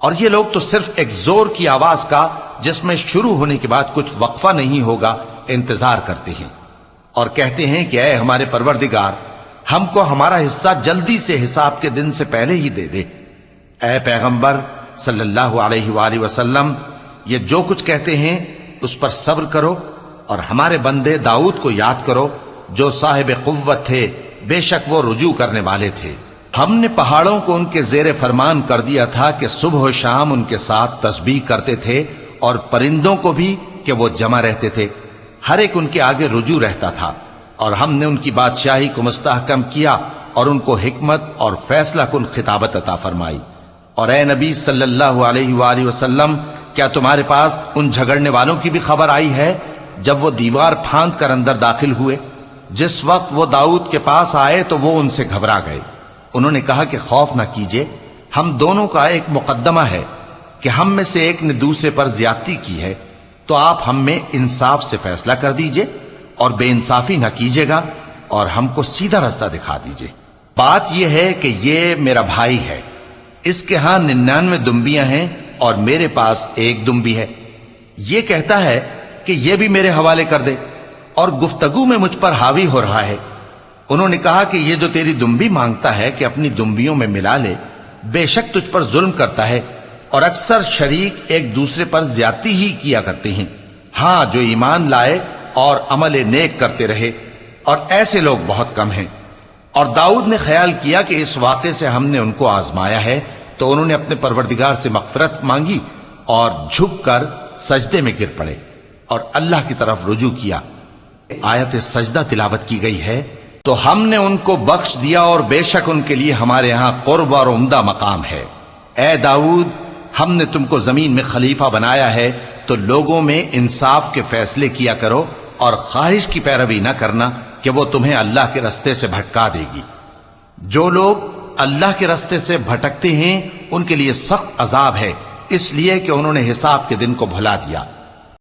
اور یہ لوگ تو صرف ایک زور کی آواز کا جس میں شروع ہونے کے بعد کچھ وقفہ نہیں ہوگا انتظار کرتے ہیں، اور کہتے ہیں کہ اے ہمارے پروردگار، ہم کو ہمارا حصہ جلدی سے حساب کے دن سے پہلے ہی دے دے۔ اے پیغمبر صلی اللہ علیہ وآلہ وسلم، یہ جو کچھ کہتے ہیں اس پر صبر کرو، اور ہمارے بندے داؤد کو یاد کرو جو صاحب قوت تھے، بے شک وہ رجوع کرنے والے تھے۔ ہم نے پہاڑوں کو ان کے زیر فرمان کر دیا تھا کہ صبح و شام ان کے ساتھ تسبیح کرتے تھے، اور پرندوں کو بھی کہ وہ جمع رہتے تھے، ہر ایک ان کے آگے رجوع رہتا تھا، اور ہم نے ان کی بادشاہی کو مستحکم کیا اور ان کو حکمت اور فیصلہ کن خطابت عطا فرمائی۔ اور اے نبی صلی اللہ علیہ وآلہ وسلم، کیا تمہارے پاس ان جھگڑنے والوں کی بھی خبر آئی ہے جب وہ دیوار پھاند کر اندر داخل ہوئے؟ جس وقت وہ داؤد کے پاس آئے تو وہ ان سے گھبرا گئے۔ انہوں نے کہا کہ خوف نہ کیجیے، ہم دونوں کا ایک مقدمہ ہے کہ ہم میں سے ایک نے دوسرے پر زیادتی کی ہے، تو آپ ہم میں انصاف سے فیصلہ کر دیجئے اور بے انصافی نہ کیجیے گا، اور ہم کو سیدھا رستہ دکھا دیجئے۔ بات یہ ہے کہ یہ میرا بھائی ہے، اس کے ہاں 99 دمبیاں ہیں اور میرے پاس ایک دمبی ہے۔ یہ کہتا ہے کہ یہ بھی میرے حوالے کر دے، اور گفتگو میں مجھ پر حاوی ہو رہا ہے۔ انہوں نے کہا کہ یہ جو تیری دمبی مانگتا ہے کہ اپنی دمبیوں میں ملا لے، بے شک تجھ پر ظلم کرتا ہے، اور اکثر شریک ایک دوسرے پر زیادتی ہی کیا کرتے ہیں۔ ہاں، جو ایمان لائے اور عمل نیک کرتے رہے، اور ایسے لوگ بہت کم ہیں۔ اور داؤد نے خیال کیا کہ اس واقعے سے ہم نے ان کو آزمایا ہے، تو انہوں نے اپنے پروردگار سے مغفرت مانگی اور جھک کر سجدے میں گر پڑے اور اللہ کی طرف رجوع کیا۔ آیت سجدہ تلاوت کی گئی ہے، تو ہم نے ان کو بخش دیا، اور بے شک ان کے لیے ہمارے ہاں قرب اور عمدہ مقام ہے۔ اے داؤد، ہم نے تم کو زمین میں خلیفہ بنایا ہے، تو لوگوں میں انصاف کے فیصلے کیا کرو، اور خواہش کی پیروی نہ کرنا کہ وہ تمہیں اللہ کے رستے سے بھٹکا دے گی۔ جو لوگ اللہ کے رستے سے بھٹکتے ہیں ان کے لیے سخت عذاب ہے، اس لیے کہ انہوں نے حساب کے دن کو بھلا دیا۔